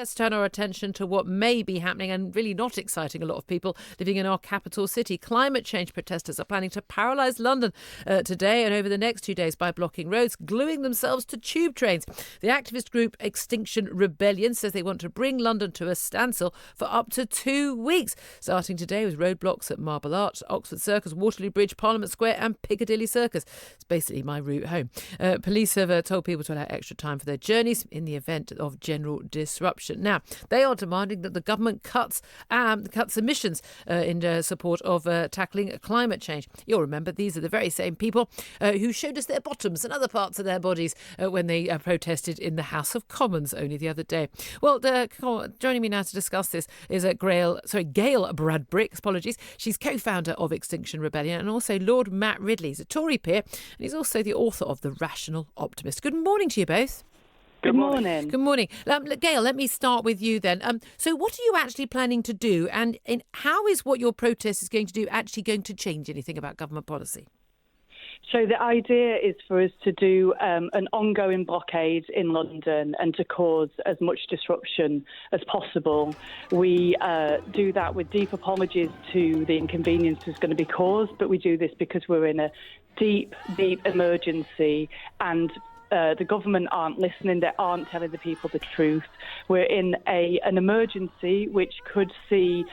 Let's turn our attention to what may be happening and really not exciting a lot of people living in our capital city. Climate change protesters are planning to paralyse London today and over the next 2 days by blocking roads, gluing themselves to tube trains. The activist group Extinction Rebellion says they want to bring London to a standstill for up to 2 weeks, starting today with roadblocks at Marble Arch, Oxford Circus, Waterloo Bridge, Parliament Square and Piccadilly Circus. It's basically my route home. Police have told people to allow extra time for their journeys in the event of general disruption. Now, they are demanding that the government cuts emissions in support of tackling climate change. You'll remember these are the very same people who showed us their bottoms and other parts of their bodies when they protested in the House of Commons only the other day. Well, joining me now to discuss this is Gail Bradbrick. Apologies. She's co-founder of Extinction Rebellion and also Lord Matt Ridley. He's a Tory peer and he's also the author of The Rational Optimist. Good morning to you both. Good morning. Good morning. Gail, let me start with you then. So what are you actually planning to do and how is what your protest is going to do actually going to change anything about government policy? So the idea is for us to do an ongoing blockade in London and to cause as much disruption as possible. We do that with deep apologies to the inconvenience that's going to be caused, but we do this because we're in a deep emergency and the government aren't listening, they aren't telling the people the truth. We're in an emergency which could see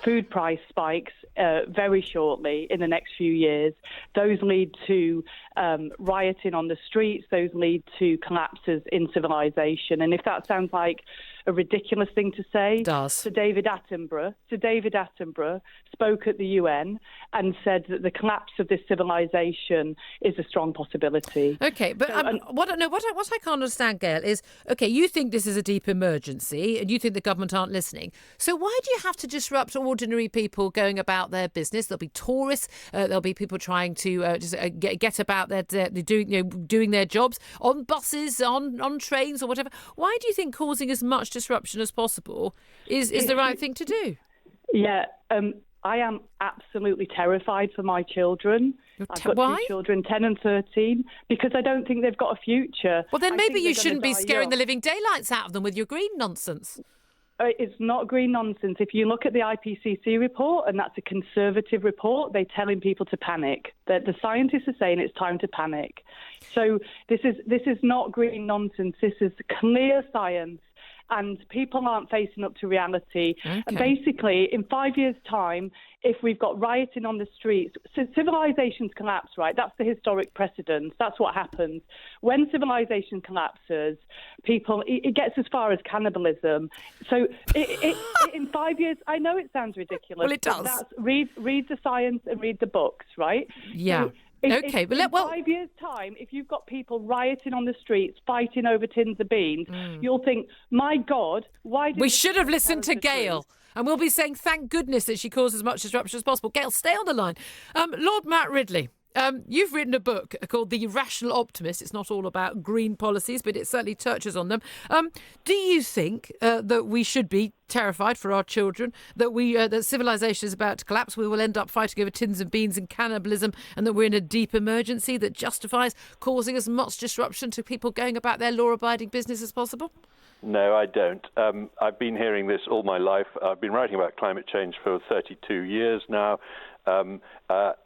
food price spikes very shortly in the next few years. Those lead to rioting on the streets. Those lead to collapses in civilization. And if that sounds like a ridiculous thing to say, Sir David Attenborough spoke at the UN and said that the collapse of this civilization is a strong possibility. OK, but what I can't understand, Gail, is, OK, you think this is a deep emergency and you think the government aren't listening. So why do you have to disrupt ordinary people going about their business? There'll be tourists, there'll be people trying to just get about doing their jobs on buses, on trains or whatever. Why do you think causing as much disruption as possible is the right thing to do? Yeah, I am absolutely terrified for my children. I've got two children, 10 and 13, because I don't think they've got a future. Well, then maybe you shouldn't be scaring the living daylights out of them with your green nonsense. It's not green nonsense. If you look at the IPCC report, and that's a conservative report, they're telling people to panic. The scientists are saying it's time to panic. So this is not green nonsense. This is clear science. And people aren't facing up to reality. Okay. And basically, in 5 years' time, if we've got rioting on the streets, so civilizations collapse, right? That's the historic precedent. That's what happens. When civilization collapses, it gets as far as cannibalism. So in 5 years, I know it sounds ridiculous. Well, it does. Read the science and read the books, right? Yeah. So, in 5 years' time, if you've got people rioting on the streets, fighting over tins of beans, you'll think, my God, why did we should have listened to Gail? And we'll be saying, thank goodness that she caused as much disruption as possible. Gail, stay on the line. Lord Matt Ridley, you've written a book called The Rational Optimist. It's not all about green policies, but it certainly touches on them. Do you think that we should be terrified for our children, that civilization is about to collapse, we will end up fighting over tins of beans and cannibalism, and that we're in a deep emergency that justifies causing as much disruption to people going about their law-abiding business as possible? No, I don't. I've been hearing this all my life. I've been writing about climate change for 32 years now.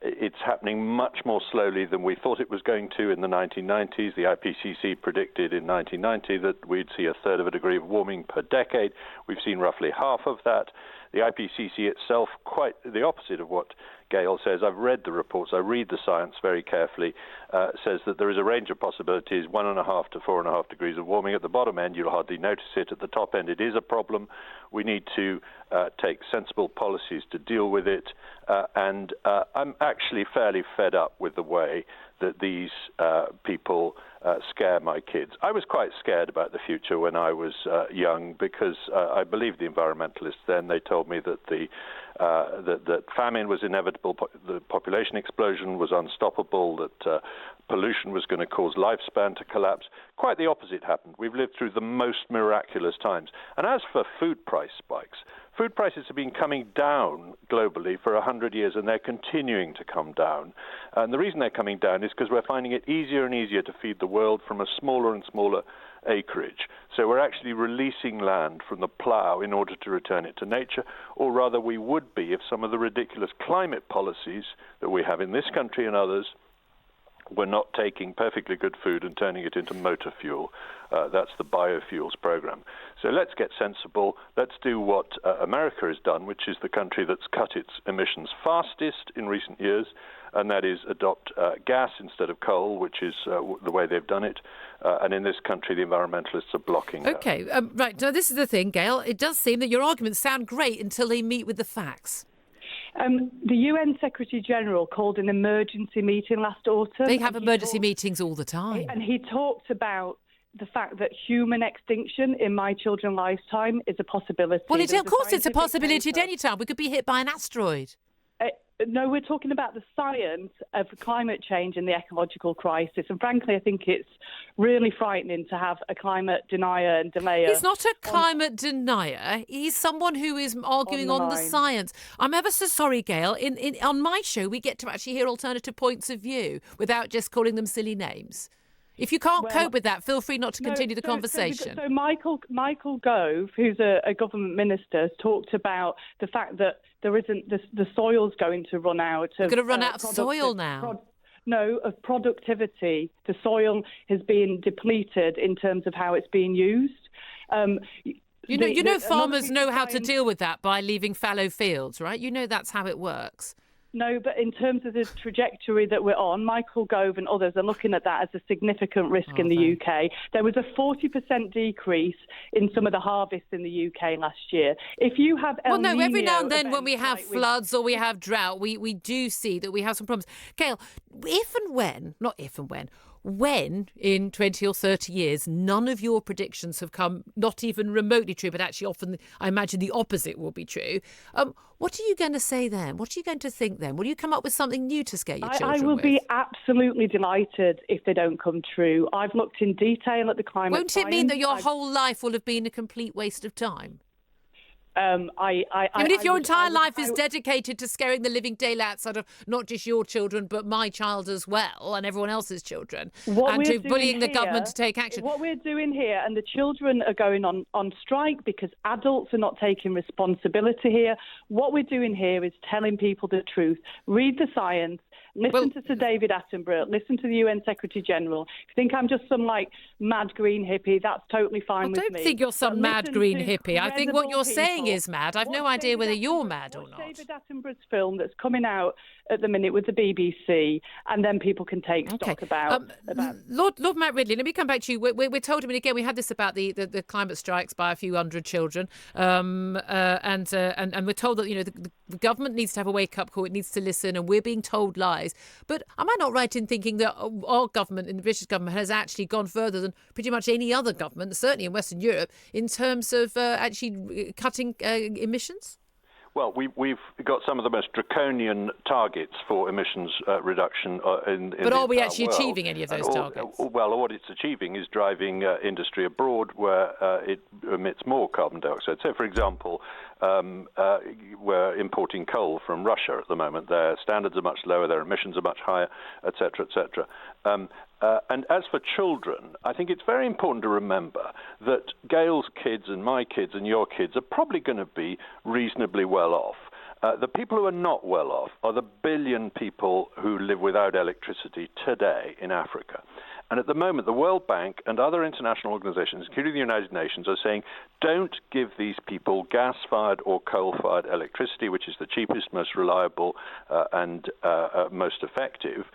It's happening much more slowly than we thought it was going to in the 1990s. The IPCC predicted in 1990 that we'd see a third of a degree of warming per decade. We've seen roughly half of that. The IPCC itself, quite the opposite of what Gail says. I've read the reports. I read the science very carefully. Says that there is a range of possibilities, 1.5 to 4.5 degrees of warming. At the bottom end, you'll hardly notice it. At the top end, it is a problem. We need to take sensible policies to deal with it. And I'm actually fairly fed up with the way that these people scare my kids. I was quite scared about the future when I was young because I believed the environmentalists then. They told me that that famine was inevitable, the population explosion was unstoppable, that pollution was going to cause lifespan to collapse. Quite the opposite happened. We've lived through the most miraculous times. And as for food price spikes, food prices have been coming down globally for 100 years, and they're continuing to come down. And the reason they're coming down is because we're finding it easier and easier to feed the world from a smaller and smaller acreage. So we're actually releasing land from the plough in order to return it to nature, or rather we would be if some of the ridiculous climate policies that we have in this country and others were not taking perfectly good food and turning it into motor fuel. That's the biofuels program. So let's get sensible. Let's do what America has done, which is the country that's cut its emissions fastest in recent years, and that is adopt gas instead of coal, which is the way they've done it. And in this country, the environmentalists are blocking that. OK, right. Now, this is the thing, Gail. It does seem that your arguments sound great until they meet with the facts. The UN Secretary-General called an emergency meeting last autumn. They have emergency meetings all the time. And he talked about the fact that human extinction in my children's lifetime is a possibility. Well, of course it's a possibility at any time. We could be hit by an asteroid. No, we're talking about the science of climate change and the ecological crisis. And frankly, I think it's really frightening to have a climate denier and delayer. He's not a climate denier. He's someone who is arguing on the science. I'm ever so sorry, Gail. On my show, we get to actually hear alternative points of view without just calling them silly names. If you can't cope with that, feel free not to continue the conversation. So Michael Gove, who's a government minister, has talked about the fact that there isn't the soil's going to run out. We're going to run out of soil now. Of productivity. The soil has been depleted in terms of how it's being used. You know, farmers know how to deal with that by leaving fallow fields, right? You know that's how it works. No, but in terms of the trajectory that we're on, Michael Gove and others are looking at that as a significant risk in the UK. There was a 40% decrease in some of the harvests in the UK last year. If you have El Nino every now and then when we have floods or we have drought, we do see that we have some problems. Gail, when in 20 or 30 years none of your predictions have come not even remotely true, but actually often I imagine the opposite will be true, what are you going to say then? What are you going to think then? Will you come up with something new to scare your children I will with? be absolutely delighted if they don't come true. I've looked in detail at the climate Won't it mean that your whole life will have been a complete waste of time? If your entire life is dedicated to scaring the living daylights out of not just your children, but my child as well, and everyone else's children, and to bullying the government to take action. What we're doing here, and the children are going on strike because adults are not taking responsibility here. What we're doing here is telling people the truth. Read the science. Listen to Sir David Attenborough. Listen to the UN Secretary-General. If you think I'm just some, mad green hippie, that's totally fine with me. I don't think you're some mad green hippie. I think what you're saying is mad. I've no idea whether you're mad or not. David Attenborough's film that's coming out at the minute with the BBC, and then people can take stock about... Lord Matt Ridley, let me come back to you. We're told, again, we had this about the climate strikes by a few hundred children, and we're told that, the government needs to have a wake-up call, it needs to listen, and we're being told lies. But am I not right in thinking that our government, in the British government, has actually gone further than pretty much any other government, certainly in Western Europe, in terms of actually cutting emissions? Well, we've got some of the most draconian targets for emissions reduction in But are we actually world. achieving any of those targets? Well, what it's achieving is driving industry abroad where it emits more carbon dioxide. So, for example, we're importing coal from Russia at the moment. Their standards are much lower, their emissions are much higher, et cetera, et cetera. And as for children, I think it's very important to remember that Gail's kids and my kids and your kids are probably going to be reasonably well off. The people who are not well off are the billion people who live without electricity today in Africa. And at the moment, the World Bank and other international organizations, including the United Nations, are saying, don't give these people gas-fired or coal-fired electricity, which is the cheapest, most reliable, and most effective.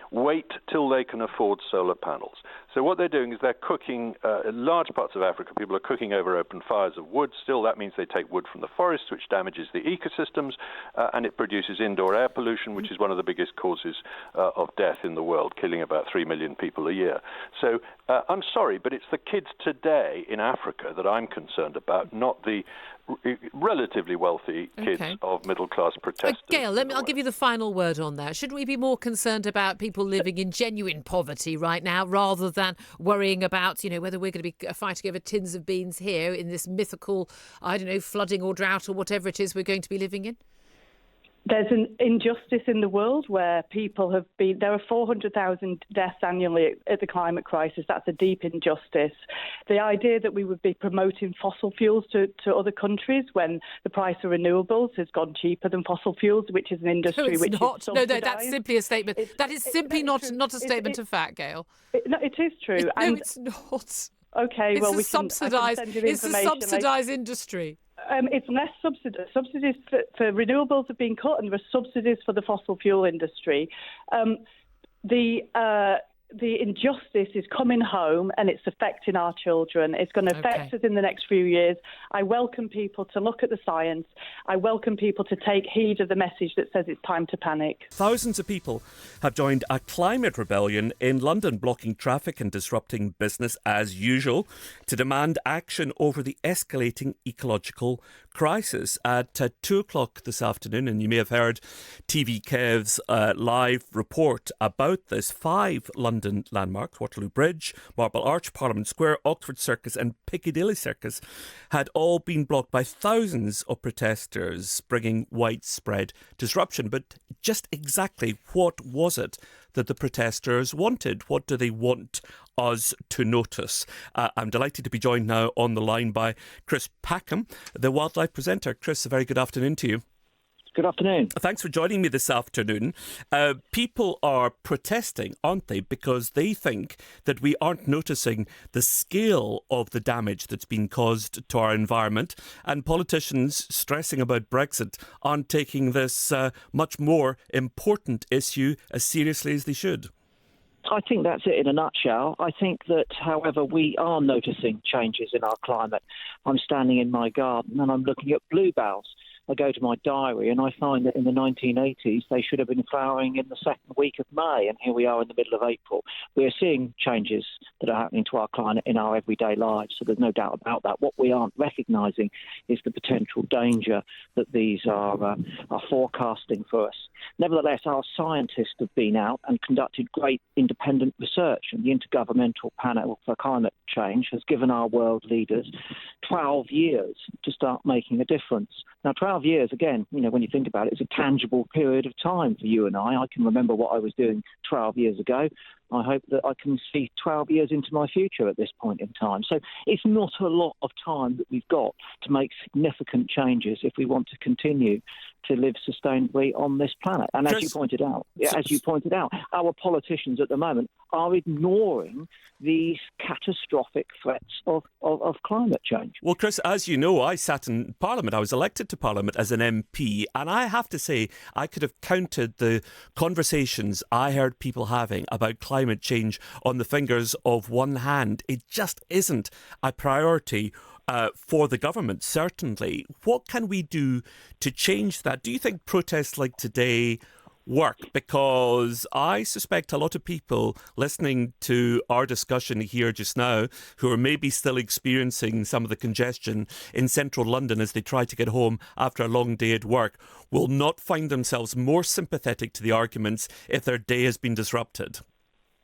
Wait till they can afford solar panels. So what they're doing is they're cooking, in large parts of Africa, people are cooking over open fires of wood. Still, that means they take wood from the forests, which damages the ecosystems, and it produces indoor air pollution, which is one of the biggest causes of death in the world, killing about 3 million people a year. So I'm sorry, but it's the kids today in Africa that I'm concerned about, not the relatively wealthy kids of middle-class protesters. Gail, I'll give you the final word on that. Shouldn't we be more concerned about people living in genuine poverty right now rather than worrying about, whether we're going to be fighting over tins of beans here in this mythical, flooding or drought or whatever it is we're going to be living in? There's an injustice in the world where people have been... There are 400,000 deaths annually at the climate crisis. That's a deep injustice. The idea that we would be promoting fossil fuels to other countries when the price of renewables has gone cheaper than fossil fuels, which is an industry which is subsidised. No, that's simply a statement. That is simply not a statement of fact, Gail. No, it is true. No, it's not. Okay, well, it's a subsidised industry. It's less subsidies. Subsidies for renewables have been cut, and there are subsidies for the fossil fuel industry. The injustice is coming home, and it's affecting our children. It's going to affect us in the next few years. I welcome people to look at the science. I welcome people to take heed of the message that says it's time to panic. Thousands of people have joined a climate rebellion in London, blocking traffic and disrupting business as usual to demand action over the escalating ecological crisis. At 2 o'clock this afternoon, and you may have heard TV Kev's live report about this, 5 London landmarks, Waterloo Bridge, Marble Arch, Parliament Square, Oxford Circus and Piccadilly Circus, had all been blocked by thousands of protesters, bringing widespread disruption. But just exactly what was it that the protesters wanted? What do they want us to notice? I'm delighted to be joined now on the line by Chris Packham, the wildlife presenter. Chris, a very good afternoon to you. Good afternoon. Thanks for joining me this afternoon. People are protesting, aren't they, because they think that we aren't noticing the scale of the damage that's been caused to our environment, and politicians stressing about Brexit aren't taking this much more important issue as seriously as they should. I think that's it in a nutshell. I think that, however, we are noticing changes in our climate. I'm standing in my garden and I'm looking at bluebells. I go to my diary and I find that in the 1980s they should have been flowering in the second week of May, and here we are in the middle of April. We're seeing changes that are happening to our climate in our everyday lives, so there's no doubt about that. What we aren't recognising is the potential danger that these are forecasting for us. Nevertheless, our scientists have been out and conducted great independent research, and the Intergovernmental Panel for Climate Change has given our world leaders 12 years to start making a difference. Now, 12 years, again, when you think about it, is a tangible period of time for you and I. I can remember what I was doing 12 years ago. I hope that I can see 12 years into my future at this point in time. So it's not a lot of time that we've got to make significant changes if we want to continue to live sustainably on this planet. And as you pointed out, our politicians at the moment are ignoring these catastrophic threats of climate change. Well, Chris, as you know, I sat in Parliament. I was elected to Parliament as an MP, and I have to say I could have counted the conversations I heard people having about climate change on the fingers of one hand. It just isn't a priority for the government, certainly. What can we do to change that? Do you think protests like today work? Because I suspect a lot of people listening to our discussion here just now, who are maybe still experiencing some of the congestion in central London as they try to get home after a long day at work, will not find themselves more sympathetic to the arguments if their day has been disrupted.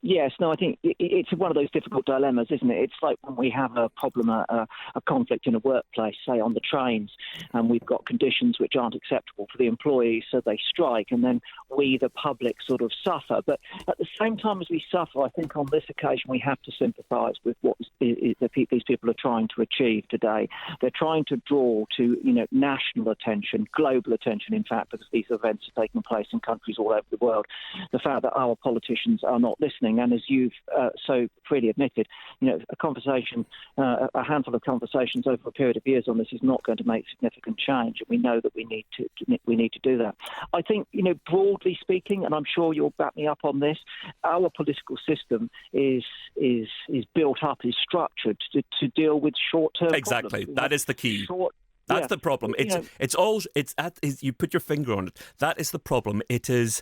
Yes, no, I think it's one of those difficult dilemmas, isn't it? It's like when we have a problem, a conflict in a workplace, say on the trains, and we've got conditions which aren't acceptable for the employees, so they strike, and then we, the public, sort of suffer. But at the same time as we suffer, I think on this occasion we have to sympathise with what these people are trying to achieve today. They're trying to draw to, national attention, global attention, in fact, because these events are taking place in countries all over the world. The fact that our politicians are not listening. And as you've so freely admitted, a handful of conversations over a period of years on this is not going to make significant change. And we know that we need to do that. I think, broadly speaking, and I'm sure you'll back me up on this, our political system is built up, is structured to deal with short-term Exactly. problems. That is the key. That's the problem. You put your finger on it. That is the problem. It is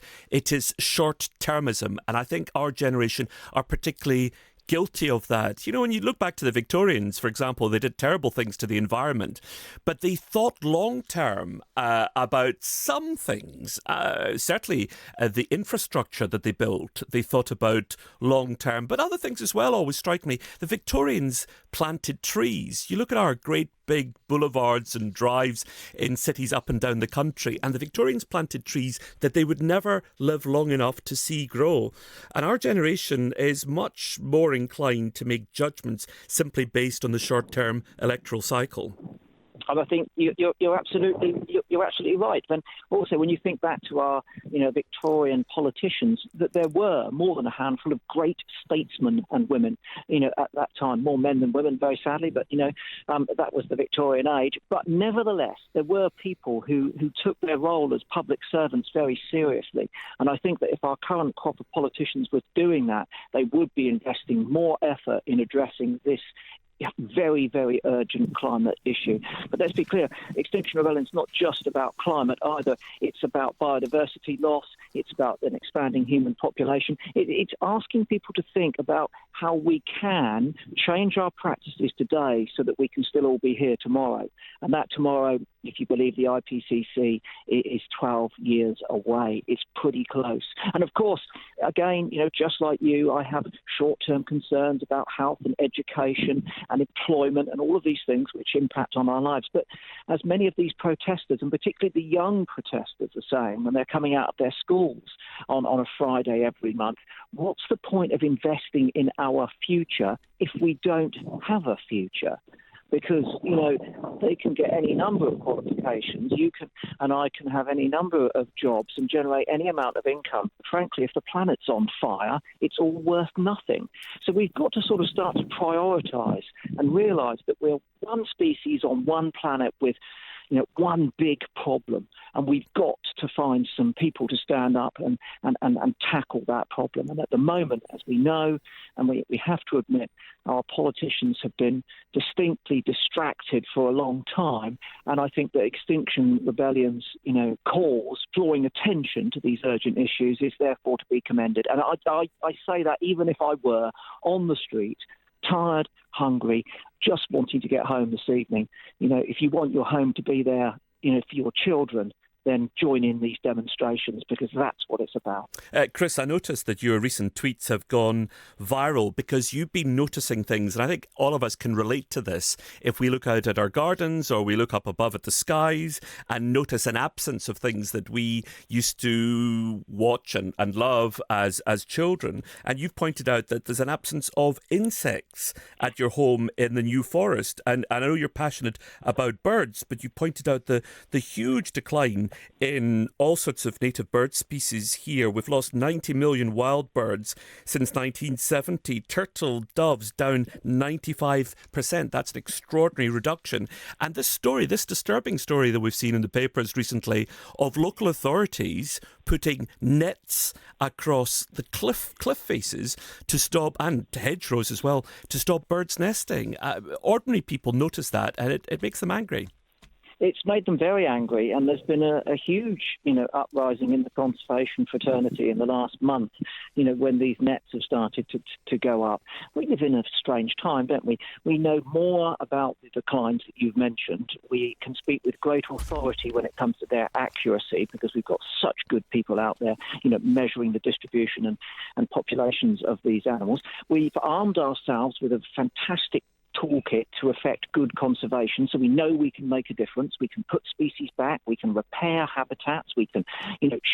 short-termism, and I think our generation are particularly guilty of that. You know, when you look back to the Victorians, for example, they did terrible things to the environment, but they thought long term about some things. Certainly the infrastructure that they built, they thought about long term, but other things as well always strike me. The Victorians planted trees. You look at our great big boulevards and drives in cities up and down the country, and the Victorians planted trees that they would never live long enough to see grow. And our generation is much more inclined to make judgments simply based on the short-term electoral cycle. And I think you're absolutely right. And also, when you think back to our, Victorian politicians, that there were more than a handful of great statesmen and women, at that time, more men than women, very sadly. But that was the Victorian age. But nevertheless, there were people who took their role as public servants very seriously. And I think that if our current crop of politicians was doing that, they would be investing more effort in addressing this very, very urgent climate issue. But let's be clear, Extinction Rebellion is not just about climate either. It's about biodiversity loss. It's about an expanding human population. It's asking people to think about how we can change our practices today so that we can still all be here tomorrow. And that tomorrow, if you believe the IPCC, is 12 years away. It's pretty close. And of course, again, just like you, I have short-term concerns about health and education and employment and all of these things which impact on our lives. But as many of these protesters, and particularly the young protesters, are saying when they're coming out of their schools on a Friday every month, what's the point of investing in our future if we don't have a future? Because, they can get any number of qualifications. You can, and I can have any number of jobs and generate any amount of income. Frankly, if the planet's on fire, it's all worth nothing. So we've got to sort of start to prioritise and realise that we're one species on one planet with one big problem, and we've got to find some people to stand up and tackle that problem. And at the moment, as we know, and we have to admit, our politicians have been distinctly distracted for a long time, and I think that Extinction Rebellion's, cause, drawing attention to these urgent issues is therefore to be commended. And I say that even if I were on the street, tired, hungry, just wanting to get home this evening. If you want your home to be there, for your children, then join in these demonstrations, because that's what it's about. Chris, I noticed that your recent tweets have gone viral because you've been noticing things, and I think all of us can relate to this. If we look out at our gardens or we look up above at the skies and notice an absence of things that we used to watch and love as children, and you've pointed out that there's an absence of insects at your home in the New Forest, and I know you're passionate about birds, but you pointed out the huge decline in all sorts of native bird species here. We've lost 90 million wild birds since 1970. Turtle doves down 95%. That's an extraordinary reduction. And this disturbing story that we've seen in the papers recently of local authorities putting nets across the cliff faces to stop, and hedgerows as well, to stop birds nesting. Ordinary people notice that, and it makes them angry. It's made them very angry, and there's been a huge, uprising in the conservation fraternity in the last month, when these nets have started to go up. We live in a strange time, don't we? We know more about the declines that you've mentioned. We can speak with great authority when it comes to their accuracy, because we've got such good people out there, measuring the distribution and populations of these animals. We've armed ourselves with a fantastic toolkit to effect good conservation, so we know we can make a difference. We can put species back, we can repair habitats, we can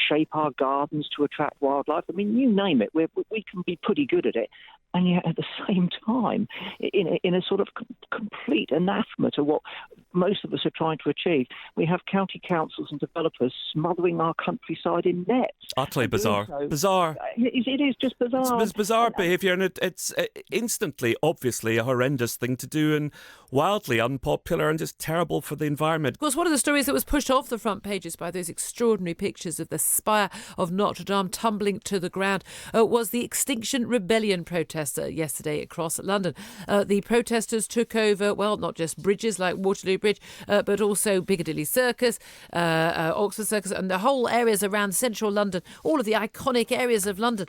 shape our gardens to attract wildlife. I mean, you name it, we can be pretty good at it. And yet at the same time, in a sort of complete anathema to what most of us are trying to achieve, we have county councils and developers smothering our countryside in nets. Utterly bizarre. Bizarre. It is just bizarre. It's bizarre behaviour, and it's instantly, obviously, a horrendous thing to do. And wildly unpopular and just terrible for the environment. Of course, one of the stories that was pushed off the front pages by those extraordinary pictures of the spire of Notre Dame tumbling to the ground was the Extinction Rebellion protest yesterday across London. The protesters took over, well, not just bridges like Waterloo Bridge, but also Piccadilly Circus, Oxford Circus, and the whole areas around central London, all of the iconic areas of London,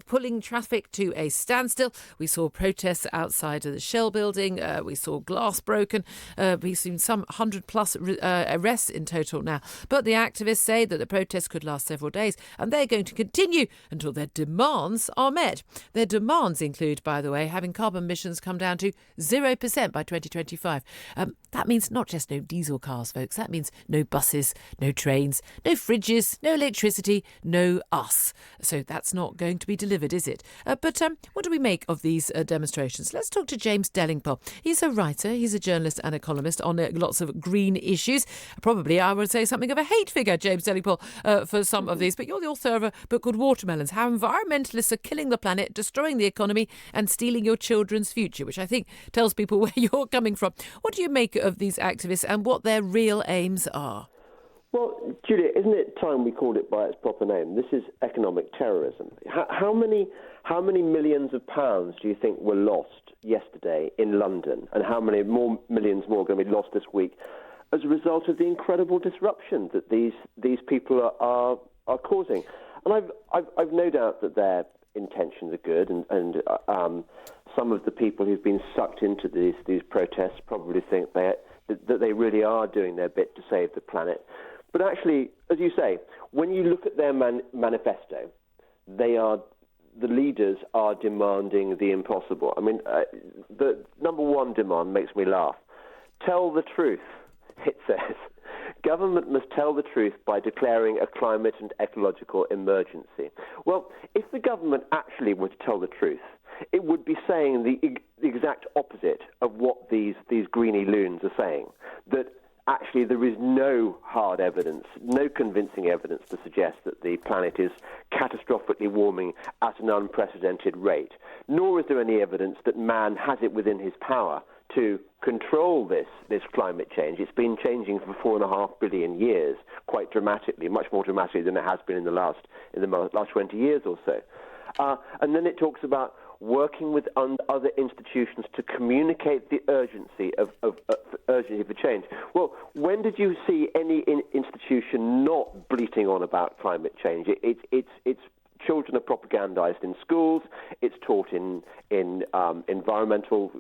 pulling traffic to a standstill. We saw protests outside of the Shell building. We saw glass broken. We've seen some 100+ arrests in total now. But the activists say that the protests could last several days, and they're going to continue until their demands are met. Their demands include, by the way, having carbon emissions come down to 0% by 2025. That means not just no diesel cars, folks. That means no buses, no trains, no fridges, no electricity, no us. So that's not going to be delivered, is it? But what do we make of these demonstrations? Let's talk to James Delingpole. He's a writer, he's a journalist and a columnist on lots of green issues. Probably, I would say, something of a hate figure, James Delingpole, for some of these. But you're the author of a book called Watermelons, How Environmentalists Are Killing the Planet, Destroying the Economy and Stealing Your Children's Future, which I think tells people where you're coming from. What do you make of these activists and what their real aims are? Well, Julia, isn't it time we called it by its proper name? This is economic terrorism. How many millions of pounds do you think were lost yesterday in London, and how many millions more are going to be lost this week as a result of the incredible disruption that these people are causing? And I've no doubt that their intentions are good, and some of the people who've been sucked into these protests probably think that they really are doing their bit to save the planet. But actually, as you say, when you look at their manifesto, the leaders are demanding the impossible. I mean, the number one demand makes me laugh. Tell the truth, it says. Government must tell the truth by declaring a climate and ecological emergency. Well, if the government actually were to tell the truth, it would be saying the exact opposite of what these greenie loons are saying, that actually there is no hard evidence, no convincing evidence to suggest that the planet is catastrophically warming at an unprecedented rate, nor is there any evidence that man has it within his power to control this climate change. It's been changing for 4.5 billion years, quite dramatically, much more dramatically than it has been in the last 20 years or so. And then it talks about working with other institutions to communicate the urgency for change. Well, when did you see any institution not bleating on about climate change? It's children are propagandized in schools. It's taught in environmental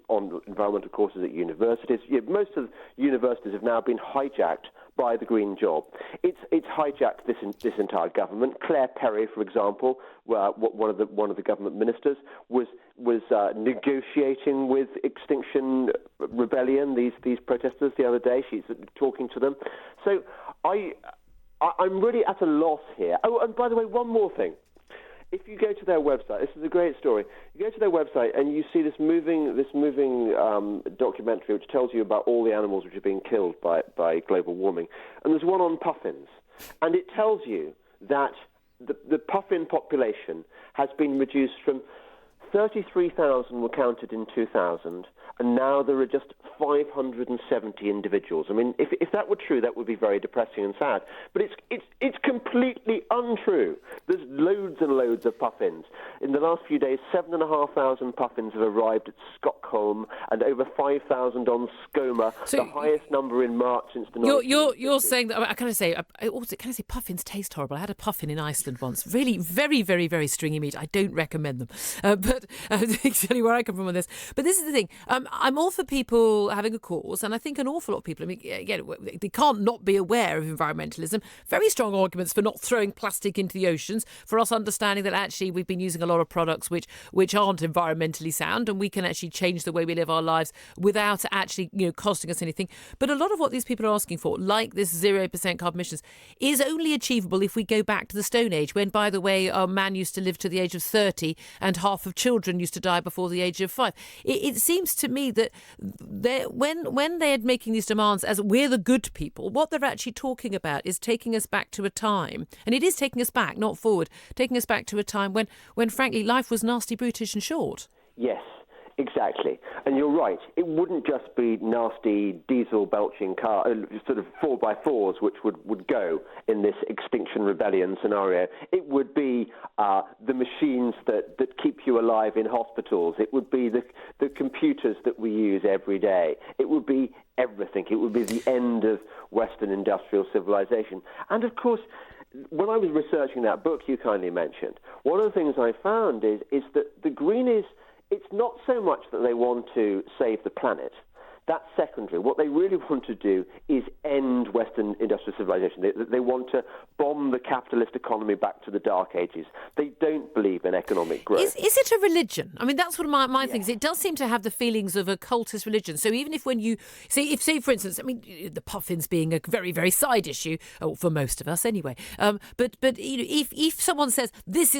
courses at universities. Most of universities have now been hijacked by the green job. It's hijacked this entire government. Claire Perry, for example, one of the government ministers, was negotiating with Extinction Rebellion, these protesters, the other day. She's talking to them. So I'm really at a loss here. Oh, and by the way, one more thing. If you go to their website, this is a great story. You go to their website and you see this moving documentary which tells you about all the animals which are being killed by global warming. And there's one on puffins, and it tells you that the puffin population has been reduced from 33,000 were counted in 2000, and now there are just 570 individuals. I mean, if that were true, that would be very depressing and sad. But it's completely untrue. There's loads and loads of puffins. In the last few days, 7,500 puffins have arrived at Stockholm, and over 5,000 on Skoma, the highest number in March since the 19th. You're saying that? Can I say puffins taste horrible? I had a puffin in Iceland once. Really, very, very, very stringy meat. I don't recommend them. But exactly where I come from on this. But this is the thing. I'm all for people having a cause, and I think an awful lot of people, I mean, again, they can't not be aware of environmentalism. Very strong arguments for not throwing plastic into the oceans, for us understanding that actually we've been using a lot of products which aren't environmentally sound, and we can actually change the way we live our lives without actually, costing us anything. But a lot of what these people are asking for, like this 0% carbon emissions, is only achievable if we go back to the Stone Age, when, by the way, a man used to live to the age of 30 and half of children used to die before the age of 5. It seems to me that when they're making these demands as we're the good people, what they're actually talking about is taking us back to a time, and it is taking us back, not forward, taking us back to a time when frankly, life was nasty, brutish and short. Yes. Exactly. And you're right. It wouldn't just be nasty diesel-belching car, sort of 4x4s, which would go in this Extinction Rebellion scenario. It would be the machines that keep you alive in hospitals. It would be the computers that we use every day. It would be everything. It would be the end of Western industrial civilization. And, of course, when I was researching that book you kindly mentioned, one of the things I found is that the Green it's not so much that they want to save the planet. That's secondary. What they really want to do is end Western industrial civilization. They want to bomb the capitalist economy back to the Dark Ages. They don't believe in economic growth. Is it a religion? I mean, that's one of my things. It does seem to have the feelings of a cultist religion. So even if when you say, for instance, I mean, the puffins being a very, very side issue, for most of us anyway. But you know, if someone says these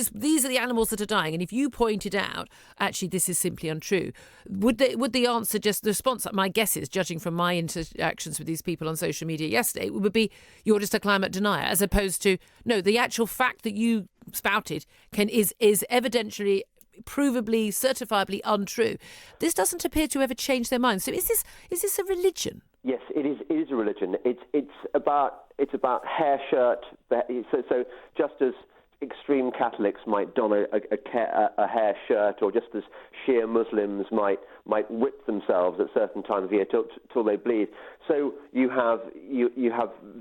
are the animals that are dying, and if you pointed out actually this is simply untrue, would the answer just the response? My guess is, judging from my interactions with these people on social media yesterday, would be you're just a climate denier, as opposed to no, the actual fact that you spouted is evidentially, provably, certifiably untrue. This doesn't appear to ever change their minds. So is this a religion? Yes, it is. It is a religion. It's about hair shirt. So just as extreme Catholics might don a hair shirt, or just as Shia Muslims might whip themselves at certain times of year till they bleed. So you have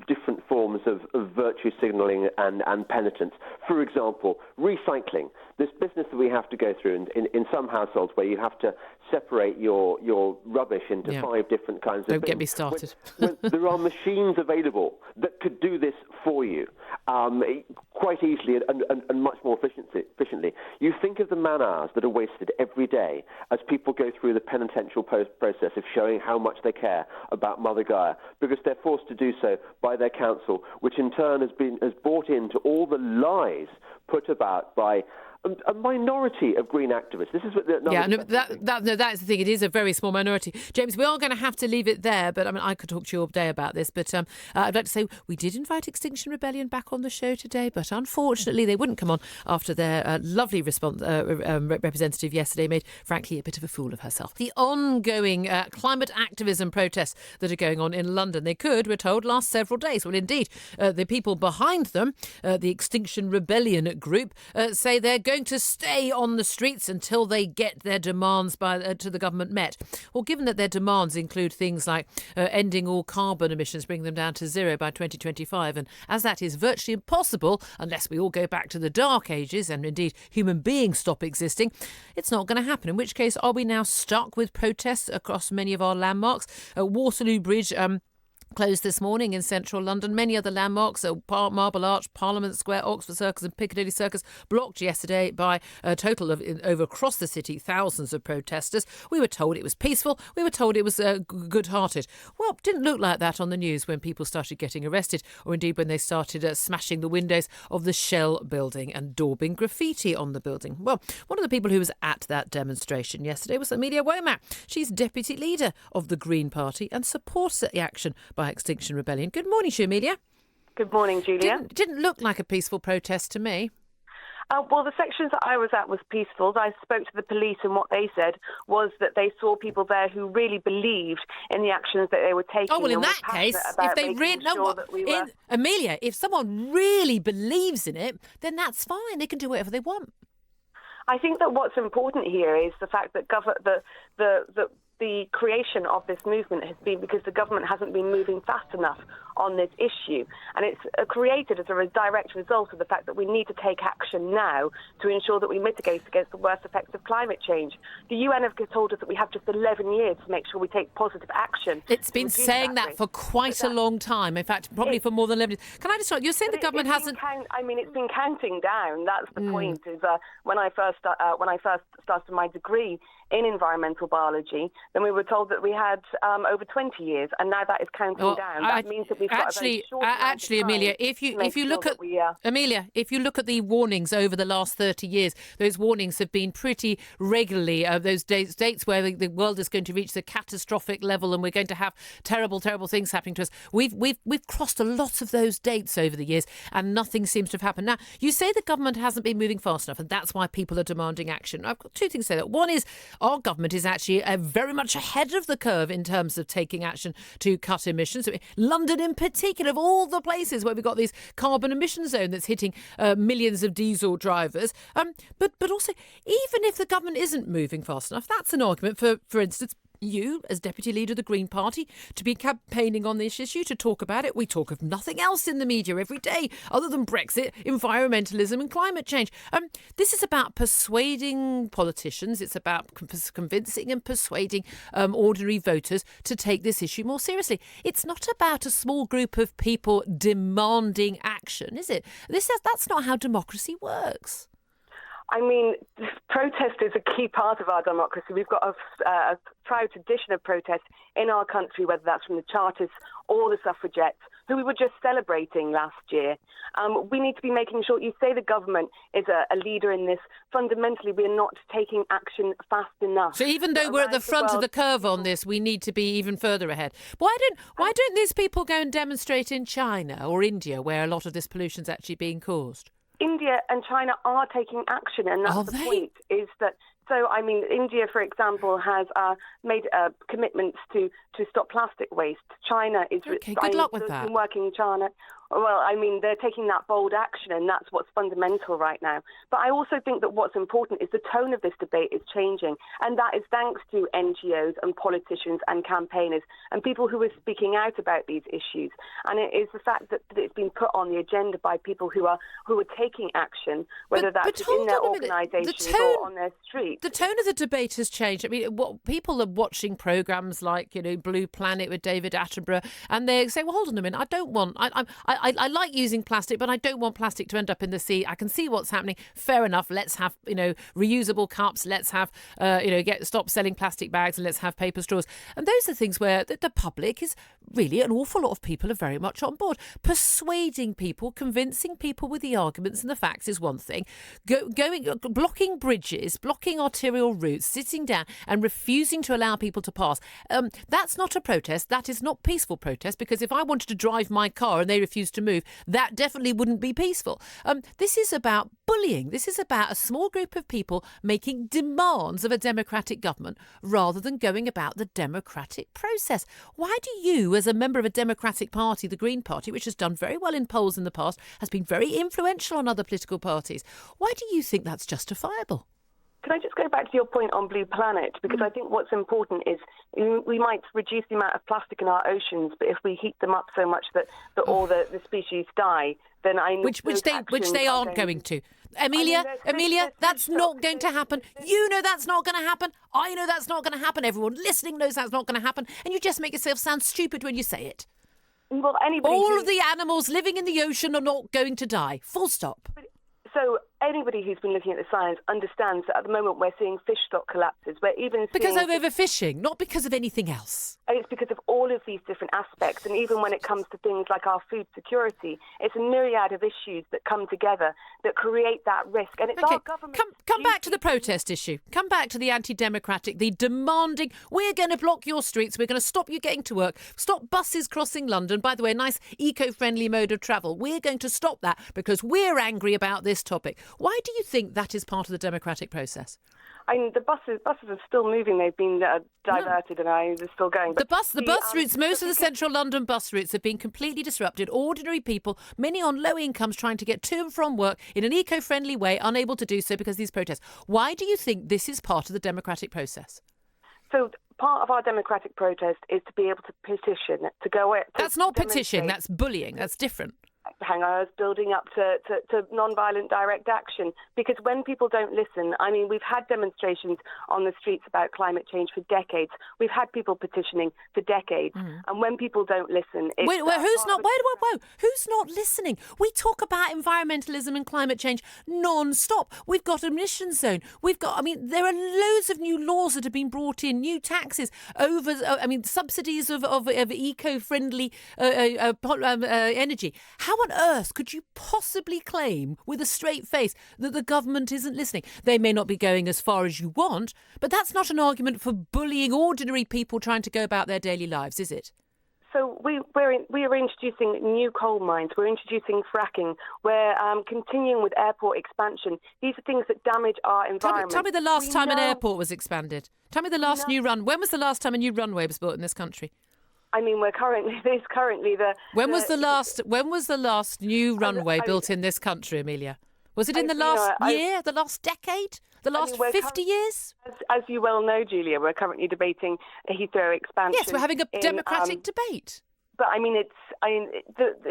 different forms of virtue signalling and penitence. For example, recycling. This business that we have to go through in some households where you have to separate your rubbish into 5 different kinds of bins. Don't get me started. When there are machines available that could do this for you quite easily and much more efficiently. You think of the man hours that are wasted every day as people go through the penitential process of showing how much they care about Mother Gaia, because they're forced to do so by their council, which in turn has bought into all the lies put about by a minority of green activists. This is what that is the thing. It is a very small minority. James, we are going to have to leave it there, but I mean, I could talk to you all day about this, but I'd like to say we did invite Extinction Rebellion back on the show today, but unfortunately they wouldn't come on after their lovely representative yesterday made, frankly, a bit of a fool of herself. The ongoing climate activism protests that are going on in London, they could, we're told, last several days. Well, indeed, the people behind them, the Extinction Rebellion group, say they're going to stay on the streets until they get their demands to the government met. Well, given that their demands include things like ending all carbon emissions, bringing them down to 0 by 2025, and as that is virtually impossible unless we all go back to the Dark Ages and indeed human beings stop existing, it's not going to happen. In which case, are we now stuck with protests across many of our landmarks? Waterloo Bridge closed this morning in central London. Many other landmarks, Marble Arch, Parliament Square, Oxford Circus and Piccadilly Circus, blocked yesterday by a total of, over across the city, thousands of protesters. We were told it was peaceful. We were told it was good-hearted. Well, it didn't look like that on the news when people started getting arrested, or indeed when they started smashing the windows of the Shell building and daubing graffiti on the building. Well, one of the people who was at that demonstration yesterday was Amelia Womack. She's deputy leader of the Green Party and supports the action by Extinction Rebellion. Good morning, Amelia. Good morning, Julia. Didn't look like a peaceful protest to me. Well, the sections that I was at was peaceful. I spoke to the police, and what they said was that they saw people there who really believed in the actions that they were taking. Oh, well, in that case, if they really... Amelia, if someone really believes in it, then that's fine. They can do whatever they want. I think that what's important here is the fact that the creation of this movement has been because the government hasn't been moving fast enough on this issue. And it's created as a direct result of the fact that we need to take action now to ensure that we mitigate against the worst effects of climate change. The UN have told us that we have just 11 years to make sure we take positive action. It's been saying that for quite a long time. In fact, probably for more than 11 years. Can I just... You're saying the government hasn't... it's been counting down. That's the point. Is when I first started my degree in environmental biology, then we were told that we had over 20 years, and now that is counting down. That means that we've got a very short Amelia, if you look at Amelia, if you look at the warnings over the last 30 years, those warnings have been pretty regularly those dates where the world is going to reach the catastrophic level and we're going to have terrible things happening to us. We've crossed a lot of those dates over the years, and nothing seems to have happened. Now, you say the government hasn't been moving fast enough, and that's why people are demanding action. I've got two things to say. That one is, our government is actually very much ahead of the curve in terms of taking action to cut emissions. London in particular, of all the places where we've got this carbon emission zone that's hitting millions of diesel drivers. But also, even if the government isn't moving fast enough, that's an argument for instance, you, as Deputy Leader of the Green Party, to be campaigning on this issue, to talk about it. We talk of nothing else in the media every day other than Brexit, environmentalism and climate change. This is about persuading politicians. It's about convincing and persuading ordinary voters to take this issue more seriously. It's not about a small group of people demanding action, is it? That's not how democracy works. I mean, protest is a key part of our democracy. We've got a proud tradition of protest in our country, whether that's from the Chartists or the suffragettes, who we were just celebrating last year. We need to be making sure, you say the government is a leader in this. Fundamentally, we're not taking action fast enough. So even though we're at the front of the curve on this, we need to be even further ahead. Why don't these people go and demonstrate in China or India, where a lot of this pollution is actually being caused? India and China are taking action, and that's the point, is that... So, I mean, India, for example, has made commitments to stop plastic waste. China is... Okay, good luck with that. Working in China. Well, I mean, they're taking that bold action, and that's what's fundamental right now. But I also think that what's important is the tone of this debate is changing, and that is thanks to NGOs and politicians and campaigners and people who are speaking out about these issues. And it is the fact that it's been put on the agenda by people who are taking action, whether that's in their organisations or on their streets. The tone of the debate has changed. I mean, people are watching programmes like, Blue Planet with David Attenborough, and they say, well, hold on a minute, I like using plastic, but I don't want plastic to end up in the sea. I can see what's happening. Fair enough. Let's have, reusable cups. Let's have, stop selling plastic bags, and let's have paper straws. And those are things where the public is really, an awful lot of people are very much on board. Persuading people, convincing people with the arguments and the facts is one thing. Blocking bridges, blocking arterial routes, sitting down and refusing to allow people to pass. That's not a protest. That is not peaceful protest, because if I wanted to drive my car and they refused to move, that definitely wouldn't be peaceful. This is about bullying. This is about a small group of people making demands of a democratic government rather than going about the democratic process. Why do you, as a member of a democratic party, the Green Party, which has done very well in polls in the past, has been very influential on other political parties, why do you think that's justifiable? Can I just go back to your point on Blue Planet? Because I think what's important is we might reduce the amount of plastic in our oceans, but if we heat them up so much that all the species die, then which they aren't going to. Amelia, that's not going to happen. You know that's not going to happen. I know that's not going to happen. Everyone listening knows that's not going to happen. And you just make yourself sound stupid when you say it. Well, all of the animals living in the ocean are not going to die. Full stop. So anybody who's been looking at the science understands that at the moment we're seeing fish stock collapses. Because of overfishing, not because of anything else. And it's because of all of these different aspects. And even when it comes to things like our food security, it's a myriad of issues that come together that create that risk. And it's our government... Come back to the protest issue. Come back to the anti-democratic, the demanding, we're going to block your streets, we're going to stop you getting to work, stop buses crossing London. By the way, a nice eco-friendly mode of travel. We're going to stop that because we're angry about this topic. Why do you think that is part of the democratic process? I mean, the buses are still moving. They've been diverted, and they're still going. But the bus routes, most of the central London bus routes have been completely disrupted. Ordinary people, many on low incomes, trying to get to and from work in an eco-friendly way, unable to do so because of these protests. Why do you think this is part of the democratic process? So part of our democratic protest is to be able to petition, to go... That's not petition, that's bullying, that's different. Hang on, I was building up to non-violent direct action, because when people don't listen, I mean, we've had demonstrations on the streets about climate change for decades. We've had people petitioning for decades. And when people don't listen... Who's not listening? We talk about environmentalism and climate change non-stop. We've got emission zone. There are loads of new laws that have been brought in, new taxes, subsidies of eco-friendly energy. How on earth could you possibly claim with a straight face that the government isn't listening? They may not be going as far as you want, but that's not an argument for bullying ordinary people trying to go about their daily lives, is it? So we're introducing new coal mines. We're introducing fracking. We're continuing with airport expansion. These are things that damage our environment. Tell me the last time an airport was expanded. Tell me the last new run. When was the last time a new runway was built in this country? I mean, there's currently the. When was the last new runway built in this country, Amelia? Was it in the last year, the last decade, the last 50 years? As you well know, Julia, we're currently debating a Heathrow expansion. Yes, we're having a democratic debate. But I mean,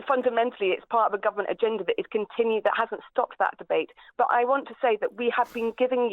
fundamentally, it's part of a government agenda that is continued, that hasn't stopped that debate. But I want to say that we have been giving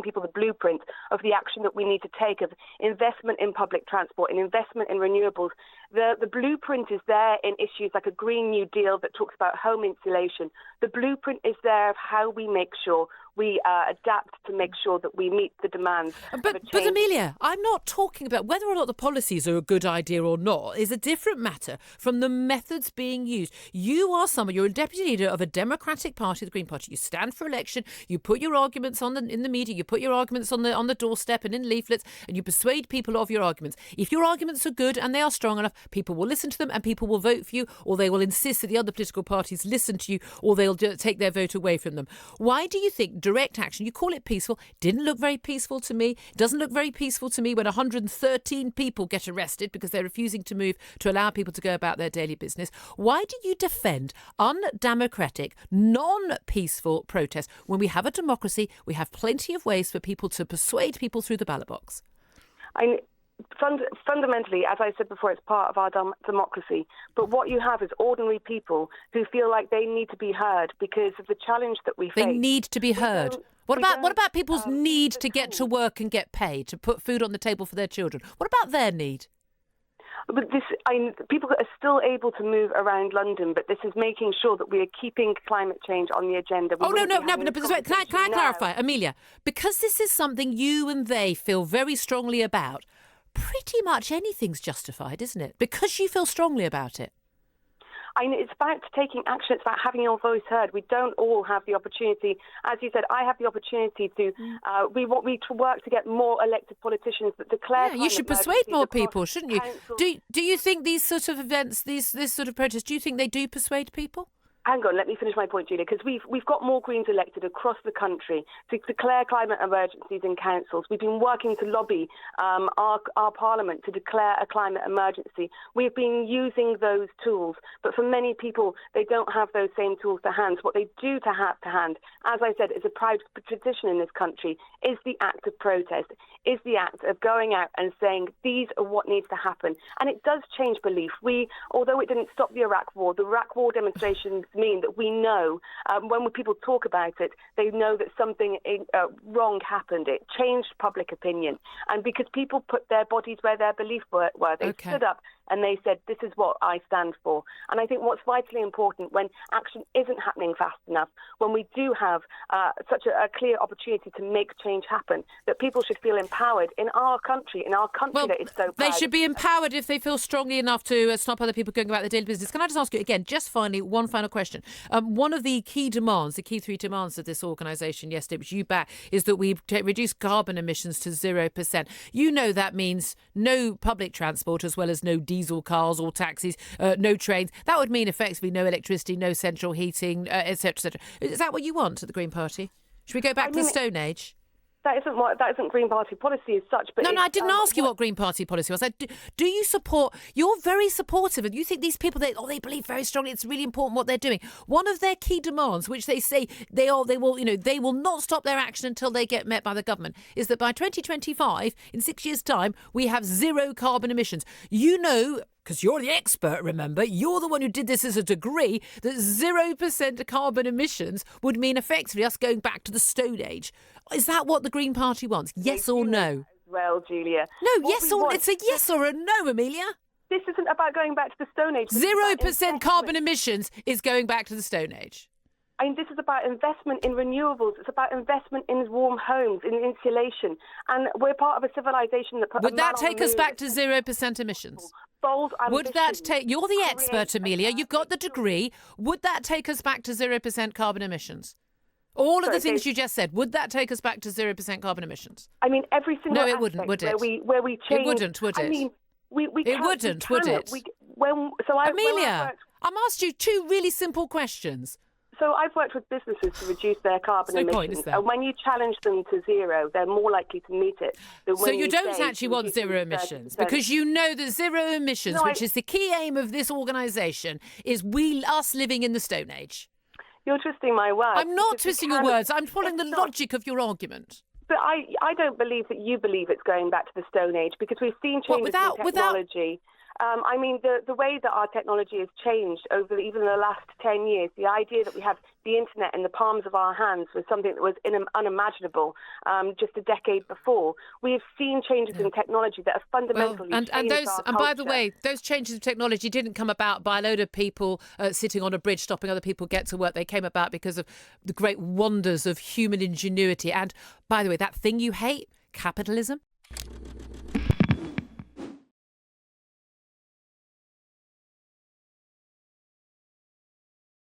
people the blueprint of the action that we need to take, of investment in public transport and investment in renewables. The blueprint is there in issues like a Green New Deal that talks about home insulation. The blueprint is there of how we make sure we adapt to make sure that we meet the demands. But Amelia, I'm not talking about whether or not the policies are a good idea or not is a different matter from the methods being used. You're a deputy leader of a democratic party, the Green Party. You stand for election, you put your arguments in the media, you put your arguments on the doorstep and in leaflets, and you persuade people of your arguments. If your arguments are good and they are strong enough, people will listen to them and people will vote for you, or they will insist that the other political parties listen to you, or they'll take their vote away from them. Why do you think direct action, you call it peaceful, didn't look very peaceful to me, doesn't look very peaceful to me when 113 people get arrested because they're refusing to move to allow people to go about their daily business? Why do you defend undemocratic, non-peaceful protest when we have a democracy? We have plenty of ways for people to persuade people through the ballot box. Fundamentally, as I said before, it's part of our democracy. But what you have is ordinary people who feel like they need to be heard because of the challenge that we face. They need to be heard. What about people's need to get to work and get paid, to put food on the table for their children? What about their need? But people are still able to move around London, but this is making sure that we are keeping climate change on the agenda. Can I clarify, Amelia? Because this is something you and they feel very strongly about, pretty much anything's justified, isn't it? Because you feel strongly about it. It's about taking action. It's about having your voice heard. We don't all have the opportunity. As you said, I have the opportunity to. We work to get more elected politicians that declare. Yeah, you should persuade more people, shouldn't you? Do you think these sort of events, this sort of protests, do you think they do persuade people? Hang on, let me finish my point, Julia, because we've got more Greens elected across the country to declare climate emergencies in councils. We've been working to lobby our Parliament to declare a climate emergency. We've been using those tools, but for many people, they don't have those same tools to hand. What they do to have to hand, as I said, is a proud tradition in this country, is the act of protest, is the act of going out and saying, these are what needs to happen. And it does change belief. Although it didn't stop the Iraq War demonstrations mean that we know when people talk about it, they know that something wrong happened. It changed public opinion. And because people put their bodies where their beliefs were, they stood up and they said, this is what I stand for. And I think what's vitally important when action isn't happening fast enough, when we do have such a clear opportunity to make change happen, that people should feel empowered in our country that is so proud. They should be empowered if they feel strongly enough to stop other people going about their daily business. Can I just ask you again, just finally, one final question. One of the key demands, the key three demands of this organisation yesterday, which you back, is that we reduce carbon emissions to 0%. You know that means no public transport as well as no diesel cars or taxis, no trains. That would mean effectively no electricity, no central heating, etc., etc. Is that what you want at the Green Party? Should we go back to the Stone Age? That isn't Green Party policy as such. But no, I didn't ask you what Green Party policy was. Do you support? You're very supportive, and you think these people they believe very strongly. It's really important what they're doing. One of their key demands, which they say they will not stop their action until they get met by the government, is that by 2025, in 6 years' time, we have zero carbon emissions. You know, because you're the expert, remember, you're the one who did this as a degree, that 0% carbon emissions would mean effectively us going back to the Stone Age. Is that what the Green Party wants? Yes or no? Well, Julia. No, it's a yes or a no, Amelia. This isn't about going back to the Stone Age. 0% carbon emissions is going back to the Stone Age. This is about investment in renewables. It's about investment in warm homes, in insulation. And we're part of a civilization that... Would that take us back to 0% emissions? Bold ambition. Would that take... You're the expert, Amelia. You've got the degree. Would that take us back to 0% carbon emissions? All of the things you just said, would that take us back to 0% carbon emissions? Every single No, it wouldn't, would it? Where we change... It wouldn't, would it? It wouldn't, would it? Amelia, I'm asked you two really simple questions. So I've worked with businesses to reduce their carbon No emissions, point, is there? and when you challenge them to zero, they're more likely to meet it. So you don't actually want zero emissions, because you know that zero emissions, which is the key aim of this organisation, is us living in the Stone Age. You're twisting my words. I'm not twisting your words. I'm following the logic of your argument. But I don't believe that you believe it's going back to the Stone Age, because we've seen changes in technology. I mean, the way that our technology has changed over even the last 10 years, the idea that we have the internet in the palms of our hands was something that was unimaginable just a decade before. We have seen changes in technology that have fundamentally changed our culture. And by the way, those changes of technology didn't come about by a load of people sitting on a bridge stopping other people get to work. They came about because of the great wonders of human ingenuity. And by the way, that thing you hate, capitalism,